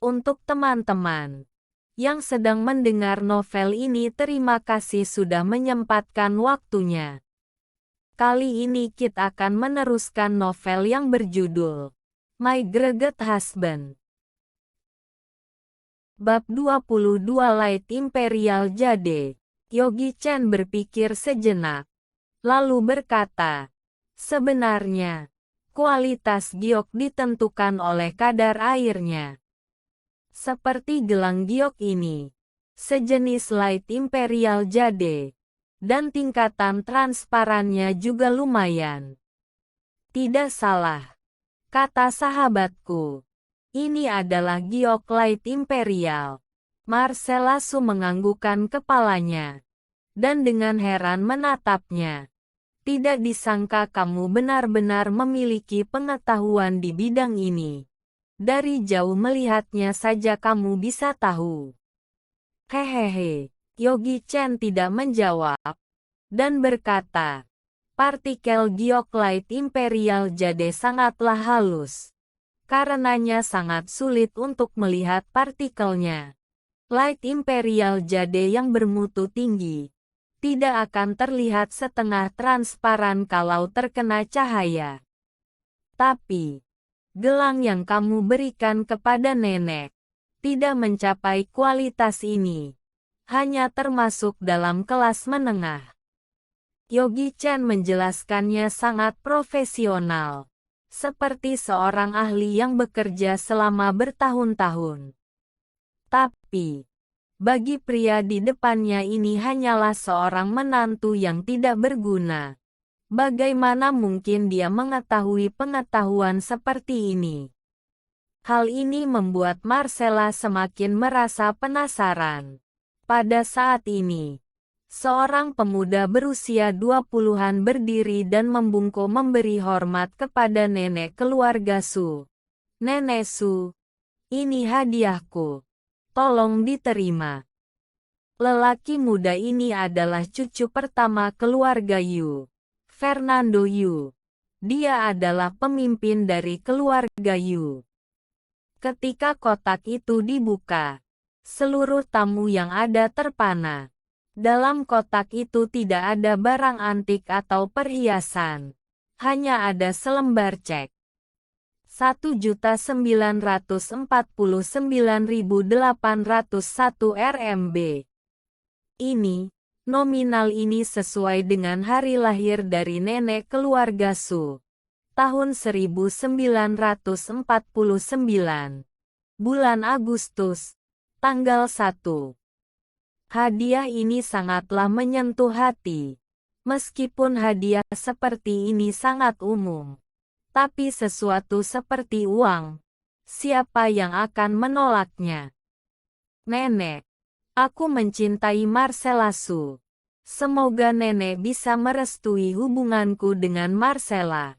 Untuk teman-teman yang sedang mendengar novel ini, terima kasih sudah menyempatkan waktunya. Kali ini kita akan meneruskan novel yang berjudul My Greget Husband. Bab 22 Light Imperial Jade. Yogi Chen berpikir sejenak, lalu berkata, sebenarnya, kualitas giok ditentukan oleh kadar airnya. Seperti gelang giok ini, sejenis Light Imperial Jade, dan tingkatan transparannya juga lumayan. Tidak salah, kata sahabatku. Ini adalah giok Light Imperial. Marcella Su menganggukkan kepalanya, dan dengan heran menatapnya. Tidak disangka kamu benar-benar memiliki pengetahuan di bidang ini. Dari jauh melihatnya saja kamu bisa tahu. Hehehe, Yogi Chen tidak menjawab, dan berkata, partikel giok Light Imperial Jade sangatlah halus. Karenanya sangat sulit untuk melihat partikelnya. Light Imperial Jade yang bermutu tinggi tidak akan terlihat setengah transparan kalau terkena cahaya. Tapi, gelang yang kamu berikan kepada nenek tidak mencapai kualitas ini. Hanya termasuk dalam kelas menengah. Yogi Chen menjelaskannya sangat profesional. Seperti seorang ahli yang bekerja selama bertahun-tahun. Tapi, bagi pria di depannya ini hanyalah seorang menantu yang tidak berguna. Bagaimana mungkin dia mengetahui pengetahuan seperti ini? Hal ini membuat Marcella semakin merasa penasaran. Pada saat ini, seorang pemuda berusia 20-an berdiri dan membungkuk memberi hormat kepada nenek keluarga Su. Nenek Su, ini hadiahku. Tolong diterima. Lelaki muda ini adalah cucu pertama keluarga Yu. Fernando Yu. Dia adalah pemimpin dari keluarga Yu. Ketika kotak itu dibuka, seluruh tamu yang ada terpana. Dalam kotak itu tidak ada barang antik atau perhiasan. Hanya ada selembar cek. 1.949.801 RMB. Ini, nominal ini sesuai dengan hari lahir dari nenek keluarga Su. Tahun 1949. Bulan Agustus. Tanggal 1. Hadiah ini sangatlah menyentuh hati. Meskipun hadiah seperti ini sangat umum. Tapi sesuatu seperti uang, siapa yang akan menolaknya? Nenek, aku mencintai Marcella Su. Semoga nenek bisa merestui hubunganku dengan Marcella.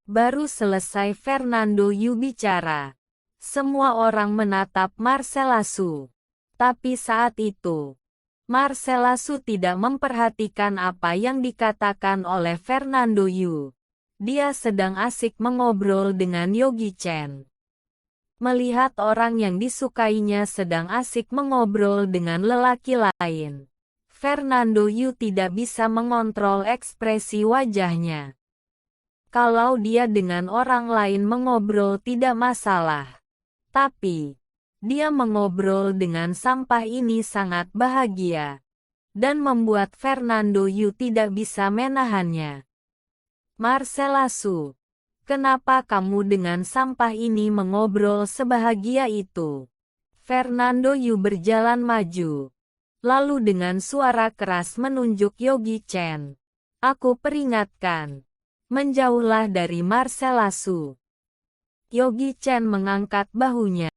Baru selesai Fernando Yu bicara. Semua orang menatap Marcella Su. Tapi saat itu, Marcella Su tidak memperhatikan apa yang dikatakan oleh Fernando Yu. Dia sedang asik mengobrol dengan Yogi Chen. Melihat orang yang disukainya sedang asik mengobrol dengan lelaki lain, Fernando Yu tidak bisa mengontrol ekspresi wajahnya. Kalau dia dengan orang lain mengobrol tidak masalah. Tapi, dia mengobrol dengan sampah ini sangat bahagia. Dan membuat Fernando Yu tidak bisa menahannya. Marcella Su, kenapa kamu dengan sampah ini mengobrol sebahagia itu? Fernando Yu berjalan maju. Lalu dengan suara keras menunjuk Yogi Chen. Aku peringatkan. Menjauhlah dari Marcella Su. Yogi Chen mengangkat bahunya.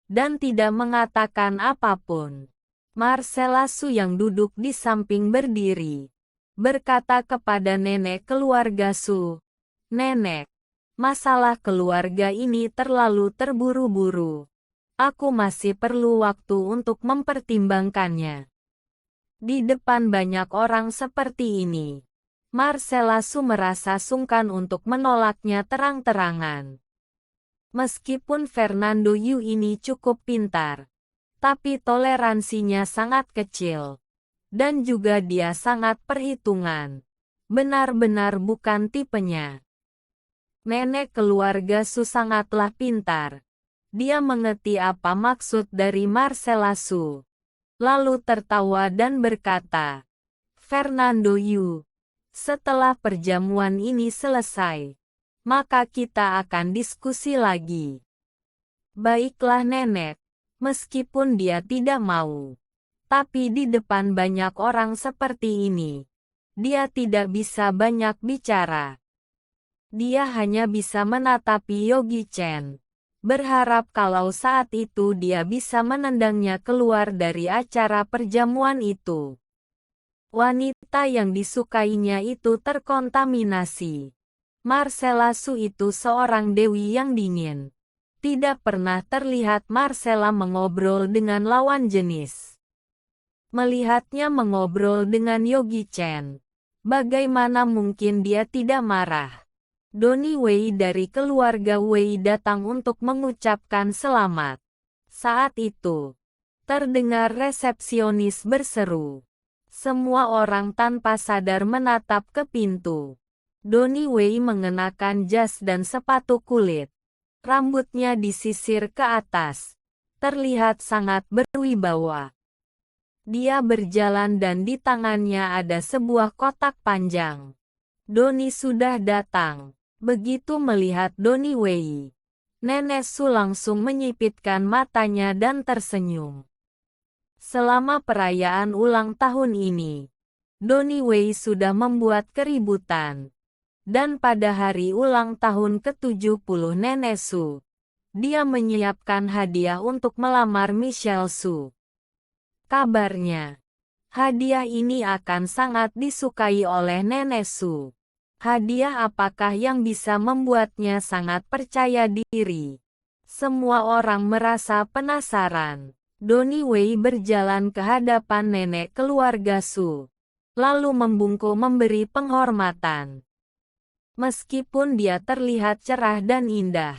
Dan tidak mengatakan apapun. Marcella Su yang duduk di samping berdiri. Berkata kepada nenek keluarga Su, Nenek, masalah keluarga ini terlalu terburu-buru. Aku masih perlu waktu untuk mempertimbangkannya. Di depan banyak orang seperti ini, Marcella Su merasa sungkan untuk menolaknya terang-terangan. Meskipun Fernando Yu ini cukup pintar, tapi toleransinya sangat kecil. Dan juga dia sangat perhitungan. Benar-benar bukan tipenya. Nenek keluarga Su sangatlah pintar. Dia mengerti apa maksud dari Marcella Su. Lalu tertawa dan berkata, Fernando Yu, setelah perjamuan ini selesai, maka kita akan diskusi lagi. Baiklah nenek, meskipun dia tidak mau. Tapi di depan banyak orang seperti ini, dia tidak bisa banyak bicara. Dia hanya bisa menatapi Yogi Chen, berharap kalau saat itu dia bisa menendangnya keluar dari acara perjamuan itu. Wanita yang disukainya itu terkontaminasi. Marcella Su itu seorang dewi yang dingin. Tidak pernah terlihat Marcella mengobrol dengan lawan jenis. Melihatnya mengobrol dengan Yogi Chen, bagaimana mungkin dia tidak marah? Donnie Wei dari keluarga Wei datang untuk mengucapkan selamat. Saat itu, terdengar resepsionis berseru. Semua orang tanpa sadar menatap ke pintu. Donnie Wei mengenakan jas dan sepatu kulit. Rambutnya disisir ke atas. Terlihat sangat berwibawa. Dia berjalan dan di tangannya ada sebuah kotak panjang. Donnie sudah datang. Begitu melihat Donnie Wei, Nenek Su langsung menyipitkan matanya dan tersenyum. Selama perayaan ulang tahun ini, Donnie Wei sudah membuat keributan. Dan pada hari ulang tahun ke-70 Nenek Su, dia menyiapkan hadiah untuk melamar Michelle Su. Kabarnya, hadiah ini akan sangat disukai oleh Nenek Su. Hadiah apakah yang bisa membuatnya sangat percaya diri? Semua orang merasa penasaran. Donnie Wei berjalan ke hadapan nenek keluarga Su, lalu membungkuk memberi penghormatan. Meskipun dia terlihat cerah dan indah,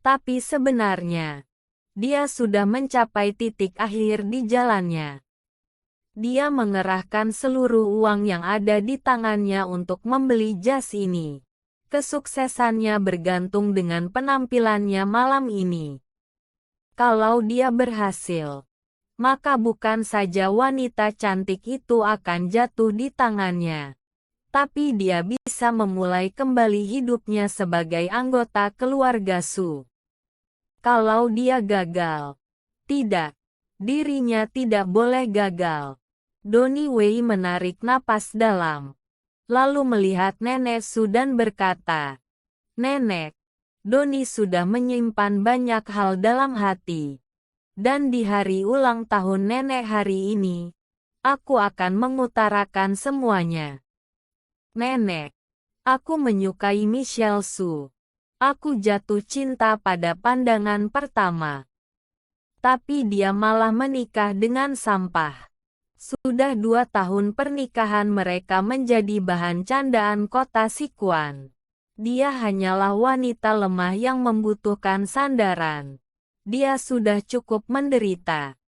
tapi sebenarnya, dia sudah mencapai titik akhir di jalannya. Dia mengerahkan seluruh uang yang ada di tangannya untuk membeli jas ini. Kesuksesannya bergantung dengan penampilannya malam ini. Kalau dia berhasil, maka bukan saja wanita cantik itu akan jatuh di tangannya, tapi dia bisa memulai kembali hidupnya sebagai anggota keluarga Su. Kalau dia gagal, tidak, dirinya tidak boleh gagal. Donnie Wei menarik napas dalam, lalu melihat Nenek Su dan berkata, Nenek, Donnie sudah menyimpan banyak hal dalam hati. Dan di hari ulang tahun nenek hari ini, aku akan mengutarakan semuanya. Nenek, aku menyukai Michelle Su. Aku jatuh cinta pada pandangan pertama. Tapi dia malah menikah dengan sampah. Sudah 2 tahun pernikahan mereka menjadi bahan candaan kota Sichuan. Dia hanyalah wanita lemah yang membutuhkan sandaran. Dia sudah cukup menderita.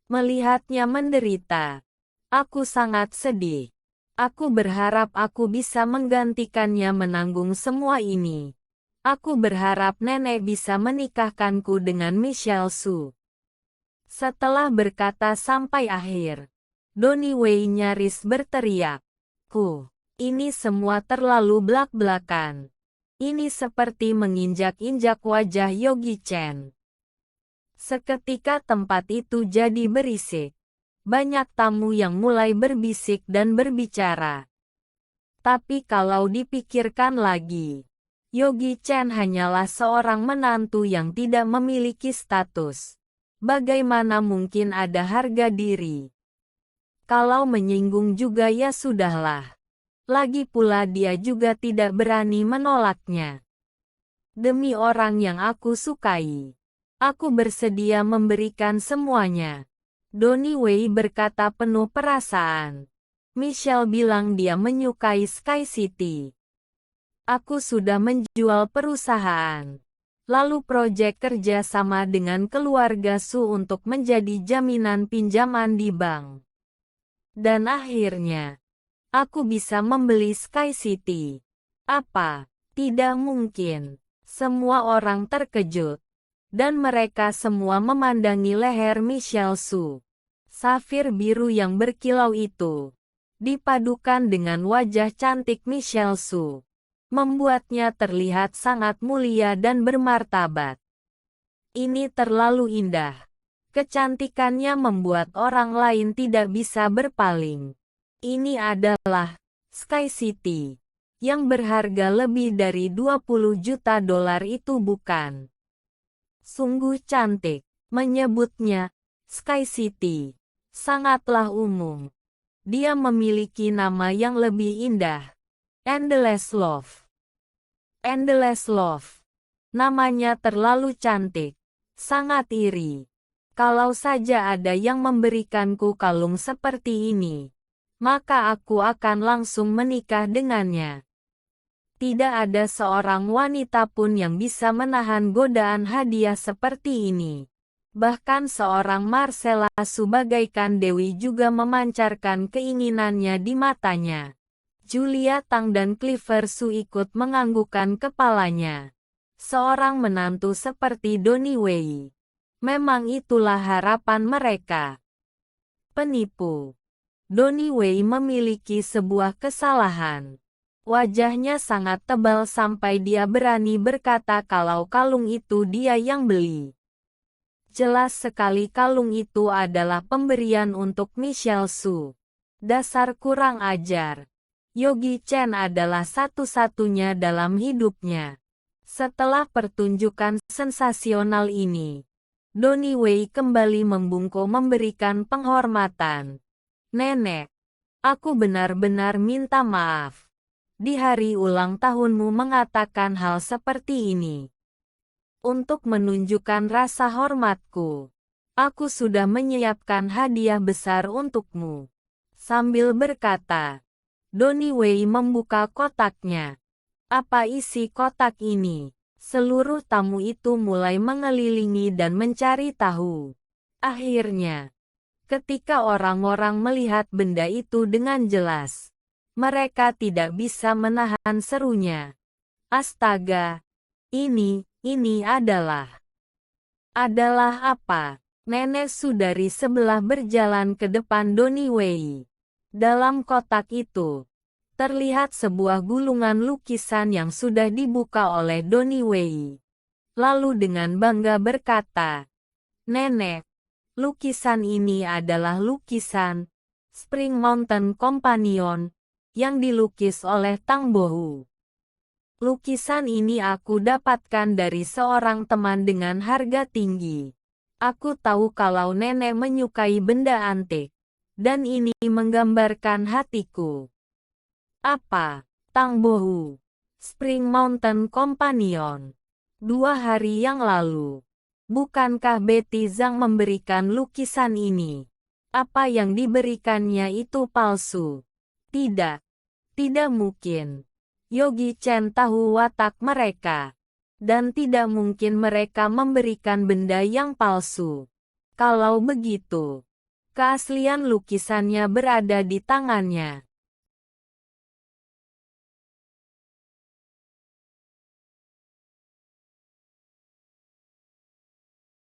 Melihatnya menderita, aku sangat sedih. Aku berharap aku bisa menggantikannya menanggung semua ini. Aku berharap nenek bisa menikahkanku dengan Michelle Su. Setelah berkata sampai akhir, Donnie Wei nyaris berteriak. Ini semua terlalu blak-blakan. Ini seperti menginjak-injak wajah Yogi Chen. Seketika tempat itu jadi berisik. Banyak tamu yang mulai berbisik dan berbicara. Tapi kalau dipikirkan lagi, Yogi Chen hanyalah seorang menantu yang tidak memiliki status. Bagaimana mungkin ada harga diri? Kalau menyinggung juga ya sudahlah. Lagi pula dia juga tidak berani menolaknya. Demi orang yang aku sukai, aku bersedia memberikan semuanya. Donnie Wei berkata penuh perasaan. Michelle bilang dia menyukai Sky City. Aku sudah menjual perusahaan. Lalu proyek kerja sama dengan keluarga Su untuk menjadi jaminan pinjaman di bank. Dan akhirnya, aku bisa membeli Sky City. Apa? Tidak mungkin. Semua orang terkejut. Dan mereka semua memandangi leher Michelle Su. Safir biru yang berkilau itu, dipadukan dengan wajah cantik Michelle Su, membuatnya terlihat sangat mulia dan bermartabat. Ini terlalu indah. Kecantikannya membuat orang lain tidak bisa berpaling. Ini adalah Sky City, yang berharga lebih dari 20 juta dolar itu bukan? Sungguh cantik, menyebutnya Sky City. Sangatlah umum. Dia memiliki nama yang lebih indah. Endless Love. Endless Love. Namanya terlalu cantik. Sangat iri. Kalau saja ada yang memberikanku kalung seperti ini, maka aku akan langsung menikah dengannya. Tidak ada seorang wanita pun yang bisa menahan godaan hadiah seperti ini. Bahkan seorang Marcella sebagaikan dewi juga memancarkan keinginannya di matanya. Julia Tang dan Clifford Su ikut menganggukkan kepalanya. Seorang menantu seperti Donnie Wei. Memang itulah harapan mereka. Penipu. Donnie Wei memiliki sebuah kesalahan. Wajahnya sangat tebal sampai dia berani berkata kalau kalung itu dia yang beli. Jelas sekali kalung itu adalah pemberian untuk Michelle Su. Dasar kurang ajar. Yogi Chen adalah satu-satunya dalam hidupnya. Setelah pertunjukan sensasional ini, Donnie Wei kembali membungkuk memberikan penghormatan. Nenek, aku benar-benar minta maaf. Di hari ulang tahunmu mengatakan hal seperti ini. Untuk menunjukkan rasa hormatku, aku sudah menyiapkan hadiah besar untukmu. Sambil berkata, Donnie Wei membuka kotaknya. Apa isi kotak ini? Seluruh tamu itu mulai mengelilingi dan mencari tahu. Akhirnya, ketika orang-orang melihat benda itu dengan jelas, mereka tidak bisa menahan serunya. Astaga, ini adalah apa? Nenek Su dari sebelah berjalan ke depan Donnie Wei. Dalam kotak itu, terlihat sebuah gulungan lukisan yang sudah dibuka oleh Donnie Wei. Lalu dengan bangga berkata, Nenek, lukisan ini adalah lukisan Spring Mountain Companion yang dilukis oleh Tang Bohu. Lukisan ini aku dapatkan dari seorang teman dengan harga tinggi. Aku tahu kalau nenek menyukai benda antik. Dan ini menggambarkan hatiku. Apa? Tang Bohu. Spring Mountain Companion. 2 hari yang lalu. Bukankah Betty Zhang memberikan lukisan ini? Apa yang diberikannya itu palsu? Tidak. Tidak mungkin. Yogi Chen tahu watak mereka. Dan tidak mungkin mereka memberikan benda yang palsu. Kalau begitu, keaslian lukisannya berada di tangannya.